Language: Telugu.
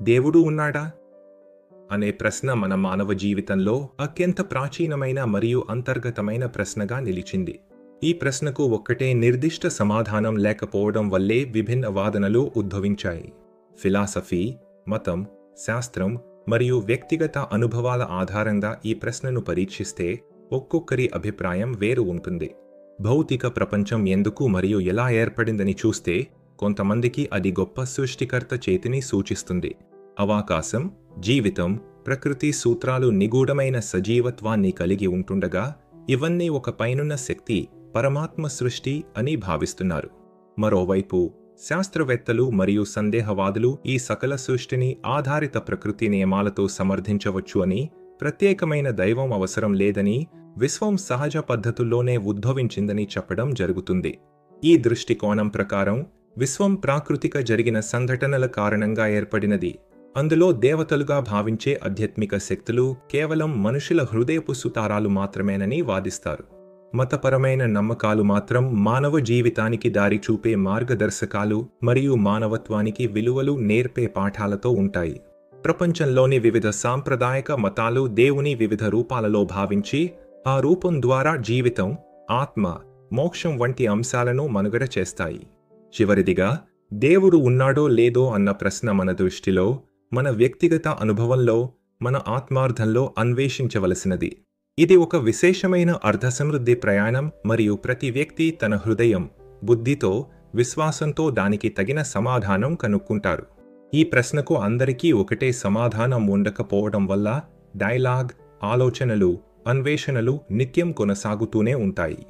దేవుడు ఉన్నాడా అనే ప్రశ్న మన మానవ జీవితంలో అత్యంత ప్రాచీనమైన మరియు అంతర్గతమైన ప్రశ్నగా నిలిచింది. ఈ ప్రశ్నకు ఒక్కటే నిర్దిష్ట సమాధానం లేకపోవడం వల్లే విభిన్న వాదనలు ఉద్భవించాయి. ఫిలాసఫీ, మతం, శాస్త్రం మరియు వ్యక్తిగత అనుభవాల ఆధారంగా ఈ ప్రశ్నను పరీక్షిస్తే ఒక్కొక్కరి అభిప్రాయం వేరు ఉంటుంది. భౌతిక ప్రపంచం ఎందుకు మరియు ఎలా ఏర్పడిందని చూస్తే కొంతమందికి అది గొప్ప సృష్టికర్త చేతిని సూచిస్తుంది. అవకాశం, జీవితం, ప్రకృతి సూత్రాలు నిగూఢమైన సజీవత్వాన్ని కలిగి ఉంటుండగా ఇవన్నీ ఒక పైనున్న శక్తి, పరమాత్మ సృష్టి అని భావిస్తున్నారు. మరోవైపు శాస్త్రవేత్తలు మరియు సందేహవాదులు ఈ సకల సృష్టిని ఆధారిత ప్రకృతి నియమాలతో సమర్థించవచ్చు అని, ప్రత్యేకమైన దైవం అవసరం లేదని, విశ్వం సహజ పద్ధతుల్లోనే ఉద్భవించిందని చెప్పడం జరుగుతుంది. ఈ దృష్టికోణం ప్రకారం విశ్వం ప్రాకృతిక జరిగిన సంఘటనల కారణంగా ఏర్పడినది. అందులో దేవతలుగా భావించే ఆధ్యాత్మిక శక్తులు కేవలం మనుషుల హృదయపు సుతారాలు మాత్రమేనని వాదిస్తారు. మతపరమైన నమ్మకాలు మాత్రం మానవ జీవితానికి దారి చూపే మార్గదర్శకాలు మరియు మానవత్వానికి విలువలు నేర్పే పాఠాలతో ఉంటాయి. ప్రపంచంలోని వివిధ సాంప్రదాయక మతాలు దేవుని వివిధ రూపాలలో భావించి ఆ రూపం ద్వారా జీవితం, ఆత్మ, మోక్షం వంటి అంశాలను మనుగడ చేస్తాయి. చివరిదిగా, దేవుడు ఉన్నాడో లేదో అన్న ప్రశ్న మన దృష్టిలో, మన వ్యక్తిగత అనుభవంలో, మన ఆత్మార్థంలో అన్వేషించవలసినది. ఇది ఒక విశేషమైన అర్థసమృద్ధి ప్రయాణం మరియు ప్రతి వ్యక్తి తన హృదయం, బుద్ధితో, విశ్వాసంతో దానికి తగిన సమాధానం కనుక్కుంటారు. ఈ ప్రశ్నకు అందరికీ ఒకటే సమాధానం ఉండకపోవడం వల్ల డైలాగ్, ఆలోచనలు, అన్వేషణలు నిత్యం కొనసాగుతూనే ఉంటాయి.